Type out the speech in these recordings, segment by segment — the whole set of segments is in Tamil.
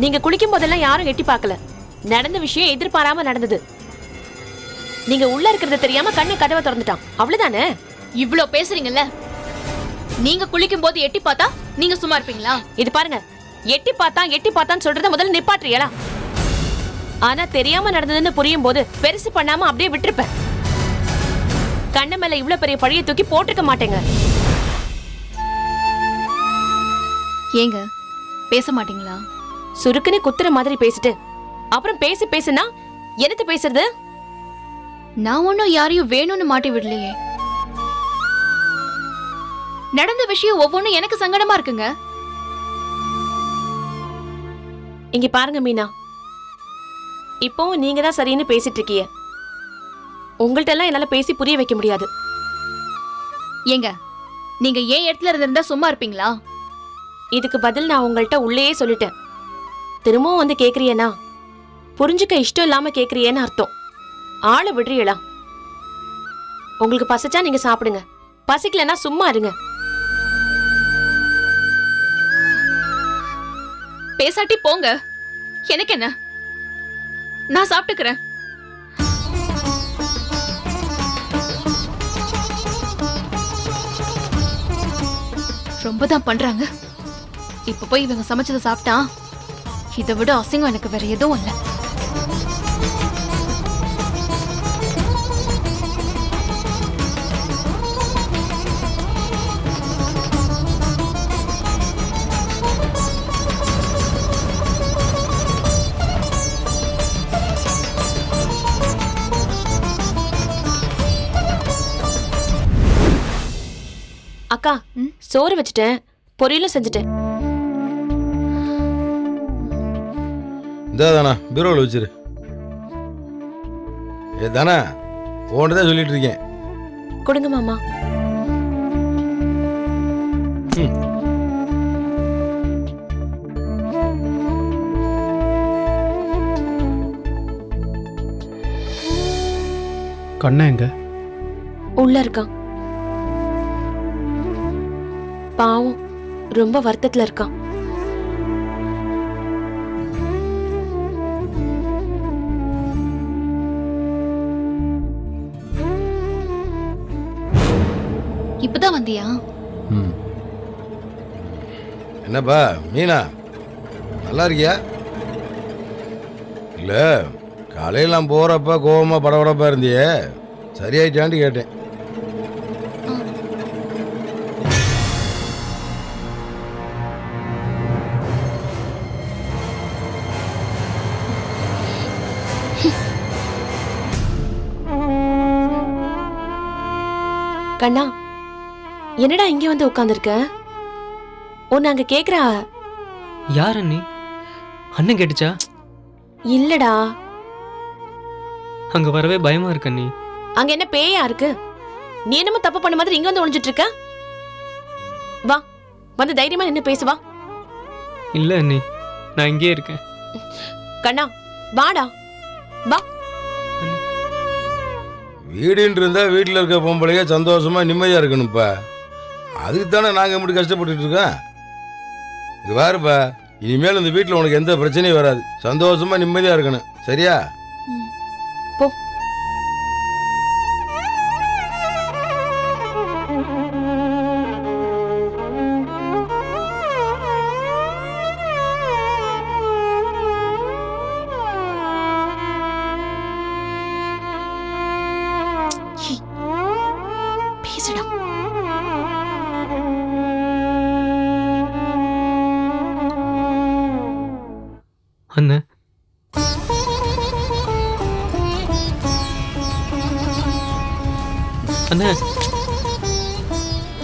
நீங்க குளிக்கும் போதெல்லாம் யாரும் எட்டி பார்க்கல. நடந்த விஷயம் எதிர்பாராம நடந்தது. நீங்க உள்ள இருக்கிறது தெரியாம கண்ணு கதவை திறந்துட்டான், அவ்வளவுதானே? இவ்ளோ பேசுறீங்கல்ல, நீங்க குளிக்கும் போது எட்டி பார்த்தா நீங்க சும்மா இருப்பீங்களா? இது பாருங்க, எட்டி பார்த்தான்னு சொல்றத முதல்ல நிப்பாட்றியலா? ஆனா தெரியாம நடந்ததுன்னு புரியும் போது பெருசு பண்ணாம அப்படியே விட்டுருப்பேன். கண்ண மேல இவ்வளவு பெரிய பழிய தூக்கி போட்டிருக்க மாட்டேங்க. ஏங்க பேச மாட்டீங்களா? சுருக்குன்னு குத்துற மாதிரி பேசிட்டு அப்புறம் பேசுனா என்னத்து பேசுறது? நான் ஒன்னும் யாரையும் வேணும்னு மாட்டி விடலையே. நடந்த விஷயம் ஒவ்வொன்றும் எனக்கு சங்கடமா இருக்குங்க. இங்க பாருங்க மீனா, இப்போ நீங்க தான் சரின்னு பேசிட்டு இருக்கீங்க. உங்கள்ட்ட எல்லாம் என்னால பேசி புரிய வைக்க முடியாது. ஏங்க நீங்க ஏன் இடத்துல இருந்திருந்தா சும்மா இருப்பீங்களா? இதுக்கு பதில் நான் உங்கள்ட்ட உள்ளேயே சொல்லிட்டேன். திரும்பவும் வந்து கேக்குறியனா புரிஞ்சுக்க இஷ்டம் இல்லாம கேக்குறியேன்னு அர்த்தம். ஆளை விடுறீங்களா? உங்களுக்கு பசிச்சா நீங்க சாப்பிடுங்க, பசிக்கலன்னா சும்மா இருங்க. பேசாட்டி போங்க, எனக்கு என்ன, நான் சாப்பிட்டுக்கிறேன். ரொம்ப தான் பண்றாங்க. இப்ப போய் இவங்க சமைச்சதை சாப்பிட்டா இதை விட அசிங்கம் எனக்கு வேற எதுவும் இல்லை. அக்கா, சோறு வச்சுட்டேன், பொரியலும் செஞ்சுட்டேன். தானா பீரோவில் வச்சிரு. ஏ தானா, ஓன்தான் சொல்லிட்டு இருக்கேன். கொடுங்க மாமா. கண்ணா எங்க? உள்ள இருக்கான். பாவம், ரொம்ப வருத்தத்துல இருக்கான். இப்பதான் வந்தியா? என்னப்பா மீனா, நல்லா இருக்கியா? இல்ல காலையெல்லாம் போறப்ப கோவமா படபடப்பா இருந்தியே, சரியாயிட்டான்னு கேட்டேன். கண்ணா, என்னடா இங்க வந்து உட்கார்ந்துருக்க? உன்னை அங்க கேக்குறா. யார் அண்ணி? அண்ணன் கேட்டுச்சா? இல்லடா, அங்க வரவே பயமா இருக்கு அண்ணி. அங்க என்ன பேயா இருக்கு? நீ என்னமோ தப்பு பண்ண மாதிரி இங்க வந்து ஒளிஞ்சிட்டு இருக்க. வா, வந்து தைரியமா நின்னு பேசுவா. இல்ல அண்ணி, நான் இங்கே இருக்கேன். கண்ணா வாடா, வா. வீடுன்னு இருந்தா வீட்டில் இருக்க பொம்பளைங்க சந்தோஷமா நிம்மதியா இருக்கணும்ப்பா. அதுக்கு தானே நாங்கள் எப்படி கஷ்டப்பட்டு இருக்கோம். இங்க பாருப்பா, இனிமேல் இந்த வீட்டில் உனக்கு எந்த பிரச்சனையும் வராது. சந்தோஷமா நிம்மதியா இருக்கணும், சரியா? போ. பேசுடா. அண்ணன் அண்ணே.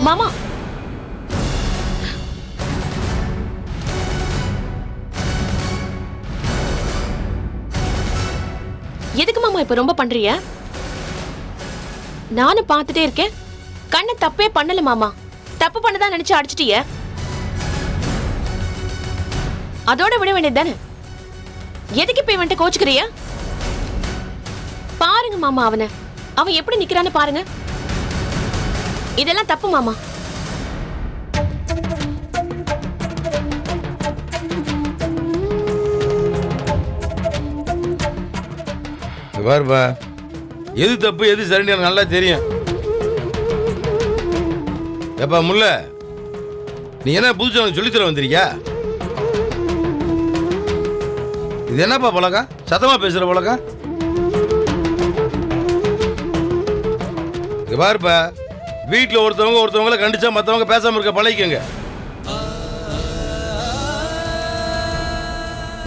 மாமா, எதுக்கு மாமா இப்ப ரொம்ப பண்றீங்க? நானும் பார்த்துட்டே இருக்கேன். கண்ணை தப்பே பண்ணல மாமா. தப்பு பண்ணதான் நினைச்சு அடிச்சிட்டிய. அதோட விட வேண்டியது தானே. எதுக்கு இப்ப இவன்ட்ட கோச்சுக்கிறிய? பாருங்க மாமா, அவன் எப்படி நிக்கிறான்னு பாருங்க. இதெல்லாம் தப்பு மாமா. இங்க பாருப்பா, எது தப்பு எது சரின்னு எனக்கு நல்லா தெரியும். ஏப்பா முல்லை, நீ என்ன புதுசு எனக்கு சொல்லித்தர வந்திருக்கியா? இது என்னப்பா பழக்கம்? சத்தமா பேசுற பழக்கம்? இங்க பாருப்பா, வீட்டில் ஒருத்தவங்கள கண்டிச்சா மற்றவங்க பேசாம இருக்க பழகிக்கங்க.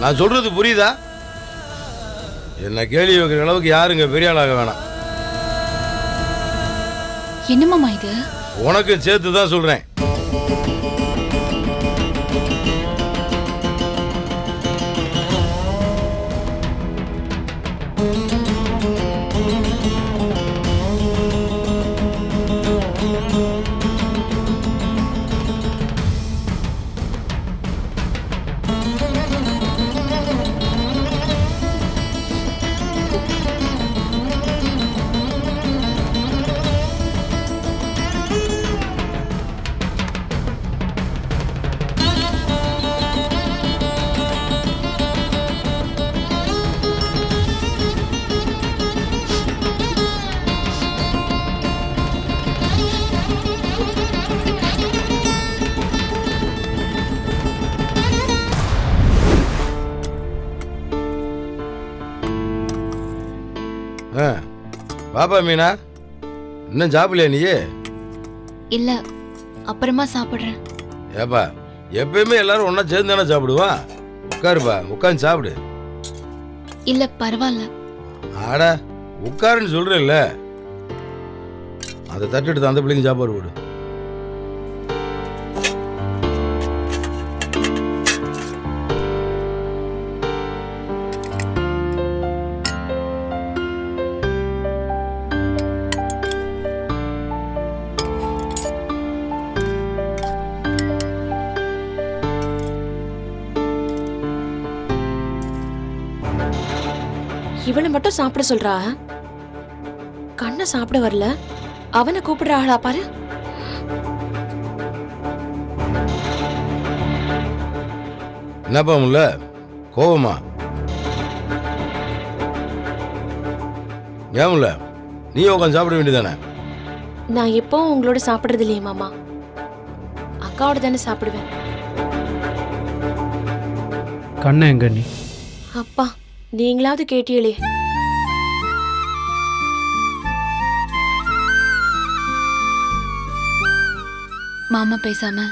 நான் சொல்றது புரியுதா? என்ன கேள்வி வைக்கிற அளவுக்கு யாருங்க பெரிய ஆளாக வேணாம். என்ன மாமா இது? உனக்கு சேர்த்து தான் சொல்றேன். பாப்பா மீனா, இன்னும் சாப்பிடலையா நீ? இல்ல, அப்புறமா சாப்பிடுறேன். ஏப்பா, எப்பயுமே எல்லாரும் ஒன்னா சேர்ந்து தானே சாப்பிடுவான். உட்காருப்பா, உட்காந்து சாப்பிடு. இல்ல பரவாயில்ல. ஆட உட்காருன்னு சொல்றேன்ல, அதை தட்டுட்டு அந்த பிள்ளைங்க சாப்பாடு போடு. இவனை மட்டும் சாப்பிட சொல்றா. கண்ணை சாப்பிட வரல, அவனை கூப்பிடுறாளா பாரு. என்னப்பா முல்ல, கோவமா? ஏன் முல்ல, நீ உட்காந்து சாப்பிட வேண்டியதானே? நான் எப்பவும் உங்களோட சாப்பிடுறது இல்லையே மாமா, அக்காவோட தானே சாப்பிடுவேன். கண்ணை எங்க நீ? அப்பா, நீங்களாவது கேட்டீங்களே. மாமா பேசாம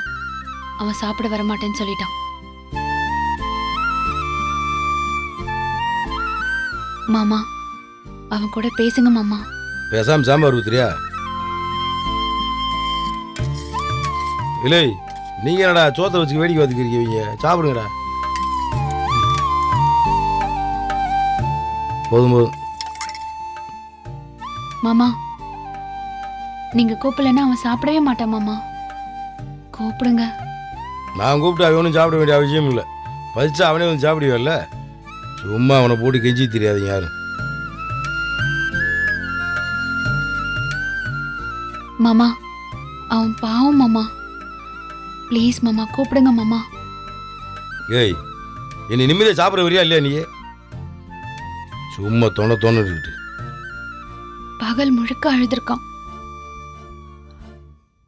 அவன் சாப்பிட வரமாட்டேன்னு சொல்லிட்டான். மாமா, அவன் கூட பேசுங்க மாமா. பேசாம சாம்பார் ஊத்துறியா? இல்லை, நீங்க என்னடா சோத்தை வச்சு வேடிக்கை பார்த்துக்கிறீங்க? சாப்பிடுங்கடா. போதும் போதும். மாமா, நீங்க கூப்பிடலன்னா அவன் சாப்பிடவே மாட்டான் மாமா. கூப்பிடுங்க. நான் கூப்பிட்டு அவனும் சாப்பிட வேண்டிய அவசியம் இல்லை. பசிச்சா அவனே வந்து சாப்பிடுவல்ல. சும்மா அவனை போட்டு கெஞ்சி தெரியாதுங்க யாரும். மாமா, அவன் பாவம் மாமா. ப்ளீஸ் மாமா, கூப்பிடுங்க மாமா. ஏய், என்னை நிம்மதியாக சாப்பிட வரியா இல்லையா நீ? சும்மா தோணுட்டு பகல் முழுக்க அழுதுருக்கான்.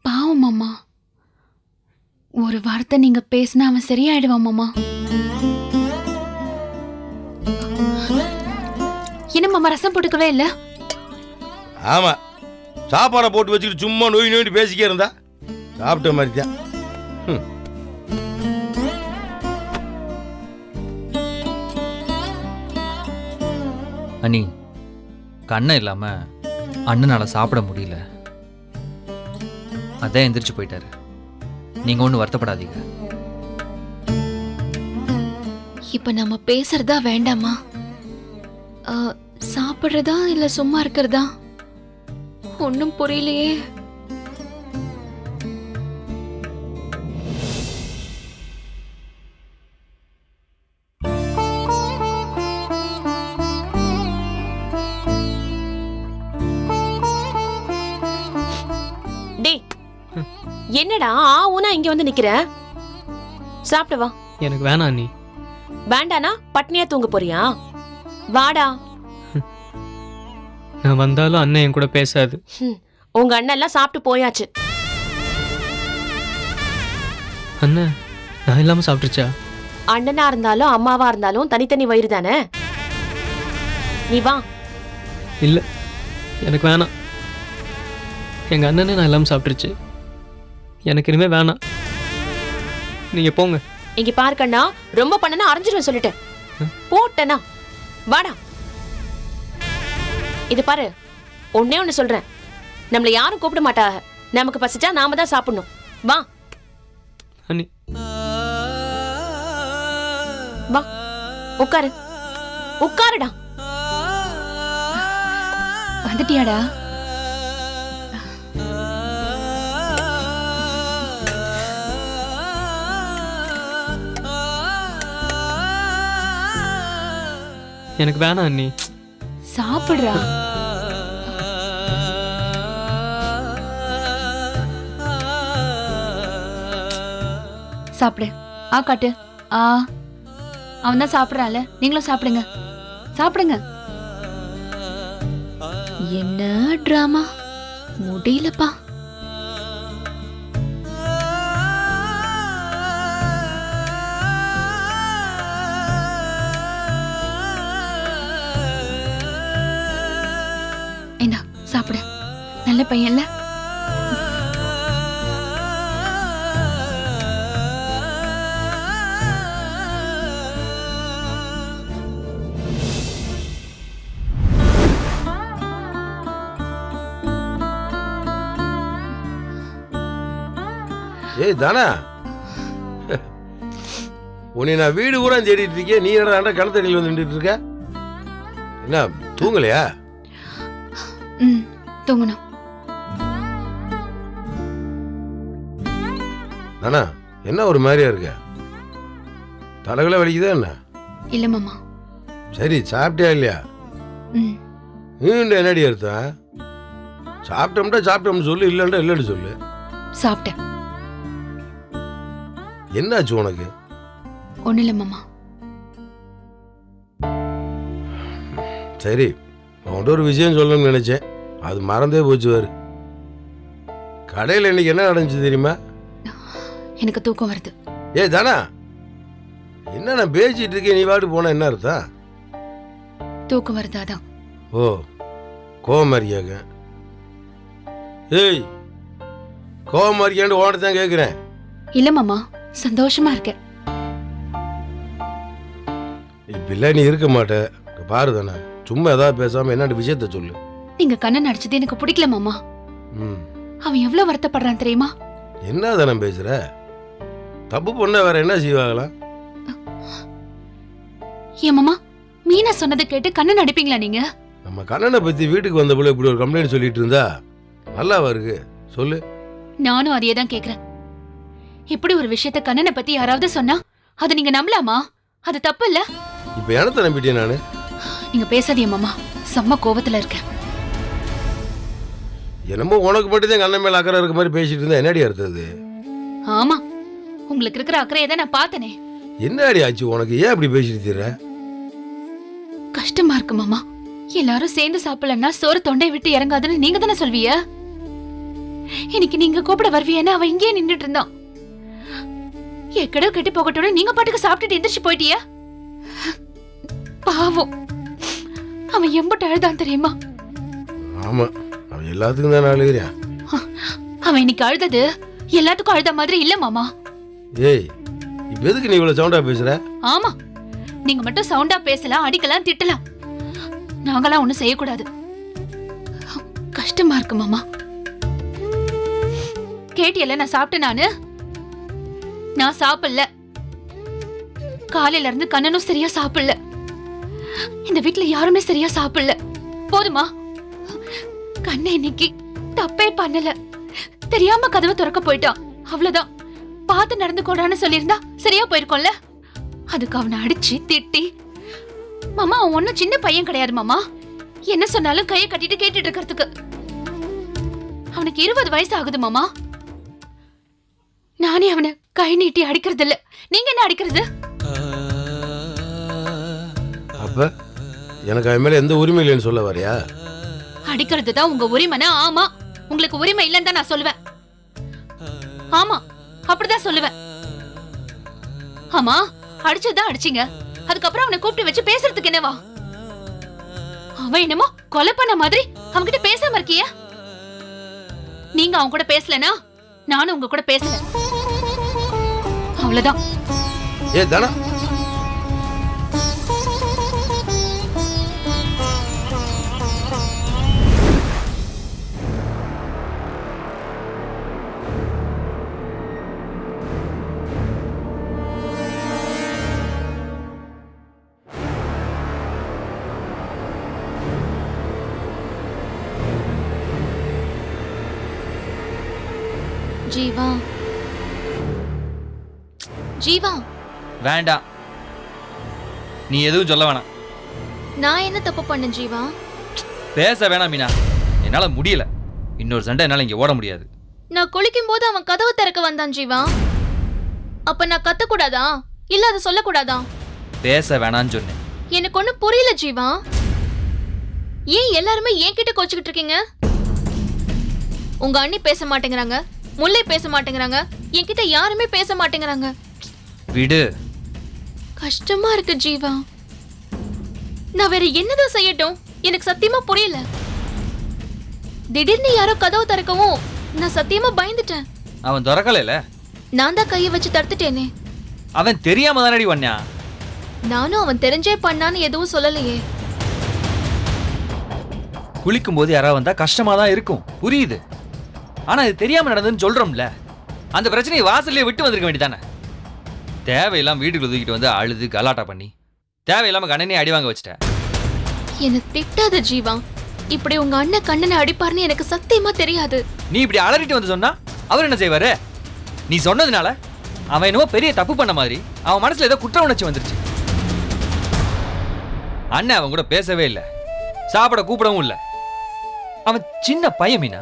பாவம் மாமா. ஒரு வார்த்தை நீங்க பேசினா அவன் சரியாயிடுவான் மாமா. என்ன மாமா, ரசம் போட்டுக்கவே இல்ல? ஆமா, சாப்பாடை போட்டு வச்சுக்கிட்டு சும்மா நோய் நோயிட்டு பேசிக்கே இருந்தா சாப்பிட்ட மாதிரி தான். அண்ணி, கண்ணை இல்லாம அண்ணனால சாப்பிட முடியல, அதான் எந்திரிச்சு போயிட்டாரு. நீங்க ஒன்றும் வருத்தப்படாதீங்க. இப்ப நம்ம பேசுறதா வேண்டாமா? சாப்பிடுறதா இல்ல சும்மா இருக்கிறதா? ஒன்னும் புரியலையே. டேய், என்னடா ஊனா இங்க வந்து நிக்கிற? சாப்பிட வா. எனக்கு வேணாம் நீ. வேண்டானா பட்னியா தூங்க போறியா? வாடா. நான் வந்தாலும் அண்ணன் என் கூட பேசாது. உங்க அண்ணன் எல்லாம் சாப்பிட்டு போயாச்சு. அண்ணன் நான் இல்லாமல் சாப்பிட்டுச்சா? அண்ணனா இருந்தாலும் அம்மாவா இருந்தாலும் தனித்தனி வயிறு தானே. நீ வா. இல்லை, எனக்கு வேணாம். எங்கள் அண்ணனே நான் இல்லாமல் சாப்பிட்டுருச்சு. எனக்கு இனிமேல் வேணாம். நீங்கள் போங்க. இங்க பாருக்கண்ணா, ரொம்ப பண்ணனா அரைஞ்சிருவேன் சொல்லிட்டேன். போட்டனா வாடா. இது பாரு, ஒன்னே ஒன்னு சொல்றேன், நம்மள யாரும் கூப்பிட மாட்டாங்க. நமக்கு பசிச்சா நாம தான் சாப்பிடணும். வா அண்ணி. வா, உட்காரு. உட்காருடா. வந்துட்டியாடா? எனக்கு வேணாம் அண்ணி. சாப்பிடுறா. சாப்பிடு. காட்டு. அவன் தான் சாப்பிடறான்ல, நீங்களும் சாப்பிடுங்க. சாப்பிடுங்க. என்ன டிராமா, முடியலப்பா. என்ன சாப்பிடு, நல்ல பையன்ல. ஏய் தானா, உன்னை நான் வீடு பூரா தேடிட்டு இருக்கேன். நீ என்னடா கணத்தடியில் வந்து நின்றுட்டு இருக்க? என்ன தூங்கலையா? தூங்கணும். தானா, என்ன ஒரு மாதிரியா இருக்க? தலைகளை வலிக்குதா என்ன? இல்ல மாமா. சரி, சாப்பிட்டியா இல்லையா? நீண்ட என்னடி அர்த்தம்? சாப்பிட்டோம்டா சாப்பிட்டோம்னு சொல்லு, இல்லைன்றா இல்லைன்னு சொல்லு. சாப்பிட்டேன். என்னாச்சு உனக்கு? ஒண்ணு இல்ல மாமா. சரி, உன்கிட்ட ஒரு விஷயம் சொல்லணும்னு நினைச்சேன், அது மறந்தே போச்சு. வேறு கடையில் இன்னைக்கு என்ன நடந்துச்சு தெரியுமா? எனக்கு தூக்கம் வருது. ஏ தானா, என்ன நான் பேசிட்டு இருக்கேன், நீ வாட்டு போன என்ன அர்த்தம்? தூக்கம் வருது அதான். ஓ, கோவமாரியாங்க. ஏய், கோவமாரியான்னு ஓட தான் கேட்குறேன். இல்ல மாமா, சந்தோஷமா இருக்கேன். இப்ப நீ இருக்க மாட்ட. பாரு தானே, சும்மா ஏதாவது பேசாம என்ன விஷயத்த சொல்லு. நீங்க கண்ணன் நடிச்சது எனக்கு பிடிக்கல மாமா. அவன் எவ்வளவு வருத்தப்படுறான் தெரியுமா? என்ன தானே பேசுற? தப்பு பண்ண வேற என்ன செய்வாங்களா? ஏன் மாமா, மீனா சொன்னதை கேட்டு கண்ணன் நடிப்பீங்களா நீங்க? நம்ம கண்ணனை பத்தி வீட்டுக்கு வந்த போல இப்படி ஒரு கம்ப்ளைண்ட் சொல்லிட்டு இருந்தா நல்லாவா இருக்கு? சொல்லு. நானும் அதையே தான் கேக்குறேன். இப்படி ஒரு விஷயத்த கண்ணனை பத்தி யாராவது சொன்னா அதை நீங்க நம்பலாமா? அது தப்பு இல்ல. இப்ப எனத்த நம்பிட்டேன் நானு. நீங்க பேசாதீங்க மாமா, செம்ம கோவத்துல இருக்கேன். என்னமோ உனக்கு மட்டும் தான் கண்ணன் மேல அக்கறை இருக்க மாதிரி பேசிட்டு இருந்தா என்னடி அர்த்தது? ஆமா, உங்களுக்கு இருக்கிற அக்கறையை தான் நான் பார்த்தனே. என்னடி ஆச்சு உனக்கு? ஏன் அப்படி பேசிட்டு தீர? கஷ்டமா இருக்கு மாமா. எல்லாரும் சேர்ந்து சாப்பிடலன்னா சோறு தொண்டை விட்டு இறங்காதுன்னு நீங்க தானே சொல்வீங்க. இன்னைக்கு நீங்க கூப்பிட வருவீன்னு அவன் இங்கேயே நின்றுட்டு இருந்தான். எக்கடோ கெட்டி போகட்டும்னு நீங்க பாட்டுக்கு சாப்பிட்டுட்டு எந்திரிச்சு போயிட்டிய. பாவம், அவன் எம்பட்டு அழுதான் தெரியுமா? ஆமா, அவன் எல்லாத்துக்கும் தான் அழுகிறான். அவன் இன்னைக்கு அழுதது எல்லாத்துக்கும் அழுத மாதிரி இல்ல மாமா. ஏய், இப்ப எதுக்கு நீ இவ்வளவு சவுண்டா பேசுற? ஆமா, நீங்க மட்டும் சவுண்டா பேசலாம், அடிக்கலாம், திட்டலாம். நாங்களாம் ஒண்ணும் செய்யக்கூடாது. கஷ்டமா இருக்கு மாமா. கேட்டியல்ல நான் சாப்பிட்டேன். நான் சாப்பிடல. காலையில இருந்து கண்ணனும் சரியா சாப்பிடல. இந்த வீட்டுல யாருமே சரியா சாப்பிடல. போதுமா? கண்ணன் இன்னைக்கு தப்பே பண்ணல, தெரியாம கதவை திறக்க போயிட்டான். அவ்வளவுதான். பார்த்து நடந்துக்கோடான்னு சொல்லியிருந்தா சரியா போயிருக்கோம்ல. அதுக்கு அவனை அடிச்சு திட்டி, மாமா அவன் ஒன்னும் சின்ன பையன் கிடையாது மாமா, என்ன சொன்னாலும் கையை கட்டிட்டு கேட்டுட்டு இருக்கிறதுக்கு. அவனுக்கு 20 வயசு ஆகுது மாமா. நானே அவனை கை நீட்டி அடிக்கிறது இல்ல, நீங்க என்ன அடிக்கிறது? அப்ப எனக்கு அவன் மேல எந்த உரிமை இல்லைன்னு சொல்ல வரையா? அடிக்கிறது தான் உங்க உரிமைனா ஆமா, உங்களுக்கு உரிமை இல்லைன்னு தான் நான் சொல்லுவேன். ஆமா, அப்படிதான் சொல்லுவேன். ஆமா, அடிச்சதுதான் அடிச்சீங்க, அதுக்கப்புறம் அவனை கூப்பிட்டு வச்சு பேசுறதுக்கு என்னவா? அவன் என்னமோ கொலை பண்ண மாதிரி அவன்கிட்ட பேசாம இருக்கியா? நீங்க அவன் கூட பேசலனா நானும் உங்க கூட பேசல, அவ்வளவுதான். ஏ தானா, ஜீவா, ஜீவா, வேண்டாம், நீ எதுவும் சொல்ல வேணாம். நான் என்ன தப்பு பண்ணேன் ஜீவா? பேச வேணாம் மீனா, என்னால முடியல. இன்னொரு சண்டை என்னால இங்க ஓட முடியாது. நான் குளிக்கும் போது அவன் கதவு திறக்க வந்தான் ஜீவா. அப்ப நான் கத்தக்கூடாதா இல்ல அதை சொல்லக்கூடாதா? பேச வேணான்னு சொன்னேன். எனக்கு ஒண்ணு புரியல ஜீவா. ஏன் எல்லாருமே என்கிட்ட கோச்சுக்கிட்டு இருக்கீங்க? உங்க அண்ணி பேச மாட்டேங்கிறாங்க, முல்லை பேச மாட்டேங்கிறாங்க, என்கிட்ட யாருமே பேச மாட்டேங்கிறாங்க. விடு. கஷ்டமா இருக்கு ஜீவா. நான் வேற என்னதான் செய்யட்டும்? எனக்கு சத்தியமா புரியல. திடீர்னு யாரோ கதவு திறக்கவும் நான் சத்தியமா பயந்துட்டேன். அவன் திறக்கலைல, நான் தான் கையை வச்சு தடுத்துட்டேனே. அவன் தெரியாம தானடி வண்ணா. நானும் அவன் தெரிஞ்சே பண்ணான்னு எதுவும் சொல்லலையே. குளிக்கும் போது யாராவது வந்தா கஷ்டமா தான் இருக்கும், புரியுது. ஆனா இது தெரியாம நடந்ததுன்னு சொல்றோம்ல, அந்த பிரச்சனையை வாசல்லே விட்டு வந்திருக்க வேண்டியதானே. தேவையில்லாம வீட்டுக்குள்ள தூக்கிட்டு வந்து அழுது கலாட்டா பண்ணி தேவையில்லாம கண்ணனே அடி வாங்க வச்சிட்ட. என்ன திட்டாத ஜீவா. இப்படி உங்க அண்ணன் கண்ணனை அடிப்பார்னு எனக்கு சத்தியமா தெரியாது. நீ இப்படி அலறிட்டு வந்து சொன்னா அவர் என்ன செய்வாரு? நீ சொன்னதுனால அவன் என்னவோ பெரிய தப்பு பண்ண மாதிரி அவன் மனசுல ஏதோ குற்ற உணர்ச்சி வந்துருச்சு. அண்ணன் அவன் கூட பேசவே இல்லை, சாப்பிட கூப்பிடவும் இல்லை. அவன் சின்ன பையன் மீனா.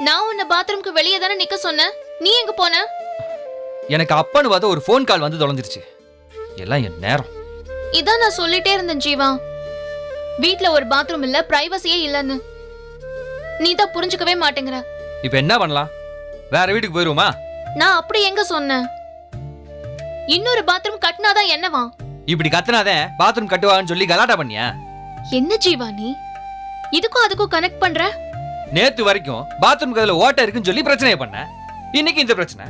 நான் உன்னை பாத்ரூம்க்கு வெளியே தானே நிக்க சொன்னேன், நீ எங்க போன? எனக்கு அப்பன்னு பார்த்து ஒரு ஃபோன் கால் வந்து தொலைஞ்சிருச்சு. எல்லாம் என் நேரம். இதான் நான் சொல்லிட்டே இருந்தேன் ஜீவா, வீட்ல ஒரு பாத்ரூம் இல்ல, பிரைவசியே இல்லன்னு. நீ தான் புரிஞ்சுக்கவே மாட்டேங்கிற. இப்ப என்ன பண்ணலாம்? வேற வீட்டுக்கு போயிருவோமா? நான் அப்படி எங்க சொன்னேன்? இன்னொரு பாத்ரூம் கட்டினாதான் என்னவா? இப்படி கத்துனாதே பாத்ரூம் கட்டுவாங்கன்னு சொல்லி கலாட்டா பண்ணியா? என்ன ஜீவா நீ இதுக்கும் அதுக்கும் கனெக்ட் பண்ற? நேத்து வரைக்கும் பாத்ரூம் கதவுல ஓட்டை இருக்குன்னு சொல்லி பிரச்சனையை பண்ண, இன்னைக்கு இந்த பிரச்சனை.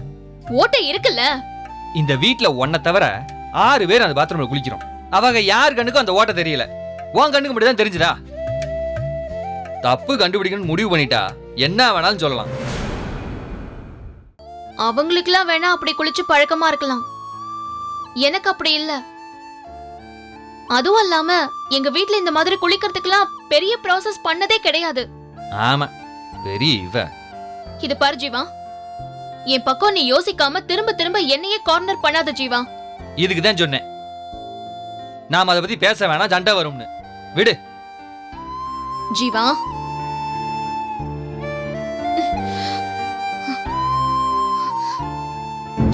ஓட்டை இருக்குல்ல. இந்த வீட்ல ஒன்ன தவிர 6 பேர் அந்த பாத்ரூம்ல குளிக்கிறோம். அவங்க யார் கண்ணுக்கும் அந்த ஓட்டை தெரியல, உன் கண்ணுக்கு மட்டும் தான் தெரிஞ்சுடா. தப்பு கண்டுபிடிக்கணும்னு முடிவு பண்ணிட்டா என்ன வேணாலும் சொல்லலாம். அவங்களுக்குலாம் வேணா அப்படி குளிச்சு பழக்கமா இருக்கலாம், எனக்கு அப்படி இல்ல. அதுவும் இல்லாம எங்க வீட்ல இந்த மாதிரி குளிக்கிறதுக்குலாம் பெரிய ப்ராசஸ் பண்ணதே கிடையாது. ஆமா, பெரிய இவ. இது பாரு ஜீவா, என் பக்கம் நீ யோசிக்காம திரும்ப திரும்ப என்னையே கார்னர் பண்ணாத ஜீவா. இதுக்கு தான் சொன்னேன், நாம அதை பத்தி பேச வேணாம், சண்டை வரும்னு. விடு ஜீவா.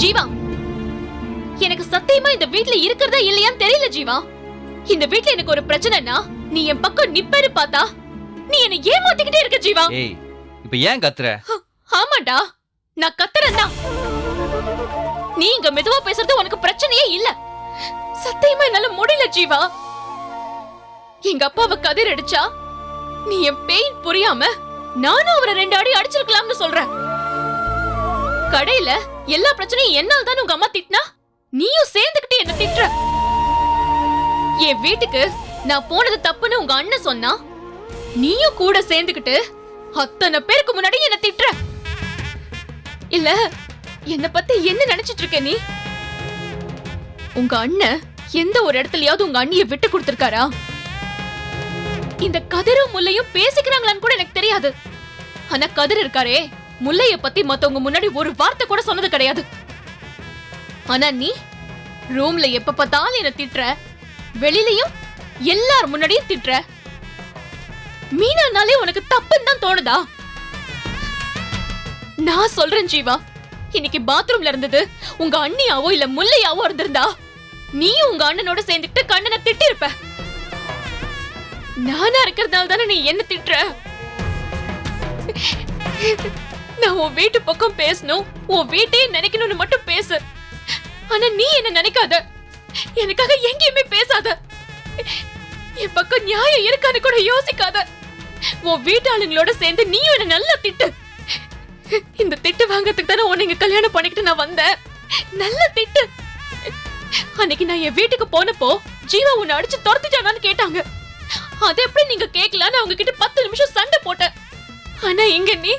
ஜீவா, எனக்கு சத்தியமா இந்த வீட்ல இருக்கிறதா இல்லையான்னு தெரியல ஜீவா. இந்த வீட்ல எனக்கு ஒரு பிரச்சனைனா நீ என் பக்கம் நிப்பேரு பார்த்தா நீ என்ன ஏமாத்திக்கிட்டே இருக்க ஜீவா. ஏய், இப்ப ஏன் கத்துற? ஆமாடா, நான் கத்துறேன்னா நீ இங்க மெதுவா பேசுறது உனக்கு பிரச்சனையே இல்ல. சத்தியமா என்னால முடியல ஜீவா. எங்க அப்பாவை கதிர் அடிச்சா நீ என் பெயின் புரியாம நானும் அவரை 2 அடி அடிச்சிருக்கலாம்னு சொல்றேன். கடையில எல்லா பிரச்சனையும் என்னால் தான் உங்க அம்மா திட்டினா நீயும் சேர்ந்துகிட்டு என்ன திட்டுற. என் வீட்டுக்கு நான் போனது தப்புன்னு உங்க அண்ணன் சொன்னா நீயும் கூட சேர்ந்துகிட்டு அத்தனை பேருக்கு முன்னாடி என்ன திட்டுற. இல்ல என்ன பத்தி என்ன நினைச்சிட்டு இருக்க நீ? உங்க அண்ணன் எந்த ஒரு இடத்துலயாவது உங்க அண்ணிய விட்டு கொடுத்திருக்காரா? இந்த கதிரும் முல்லையும் பேசிக்கிறாங்களான்னு கூட எனக்கு தெரியாது. ஆனா கதிர் இருக்காரே, முல்லைய பத்தி மத்தவங்க முன்னாடி ஒரு வார்த்தை கூட சொன்னது கிடையாது. ஆனா நீ ரூம்ல எப்ப பார்த்தாலும் என்ன திட்டுற, வெளியிலயும் எல்லார் முன்னாடியும் திட்டுற. மீனானாலே உனக்கு தப்புன்னு தான் தோணுதா? நான் சொல்றேன் ஜீவா, இன்னைக்கு பாத்ரூம்ல இருந்தது உங்க அண்ணியாவோ இல்ல முல்லையாவோ இருந்திருந்தா நீயும் உங்க அண்ணனோட சேர்ந்துட்டு கண்ணனை திட்டி இருப்ப. நானா இருக்கிறதுனால தானே நீ என்ன திட்டுற? நான் உன் வீட்டு பக்கம் பேசணும், உன் வீட்டையே நினைக்கணும்னு மட்டும் பேசு. ஆனா நீ என்ன நினைக்காத, எனக்காக எங்கேயுமே பேசாத, என் பக்கம் நியாயம் இருக்கான்னு கூட யோசிக்காத. உன் வீட்டாளுங்களோட சேர்ந்து நீயும் என்ன நல்லா திட்டு. இந்த திட்டு வாங்கறதுக்கு தானே உன்னை இங்க கல்யாணம் பண்ணிக்கிட்டு நான் வந்தேன். நல்ல திட்டு. அன்னைக்கு நான் என் வீட்டுக்கு போனப்போ ஜீவா உன்னை அடிச்சு துரத்திட்டானான்னு கேட்டாங்க. அது எப்படி நீங்க கேட்கலான்னு அவங்க கிட்ட 10 நிமிஷம் சண்டை போட்டேன். ஆனா இங்க நீ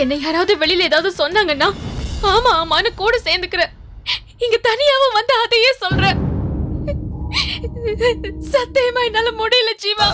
என்னை யாராவது வெளியில ஏதாவது சொன்னாங்கன்னா ஆமா ஆமான்னு கூட சேர்ந்துக்கிற. இங்க தனியாவும் வந்து அதையே சொல்ற. சத்தியமா என்னால முடியல ஜீவா.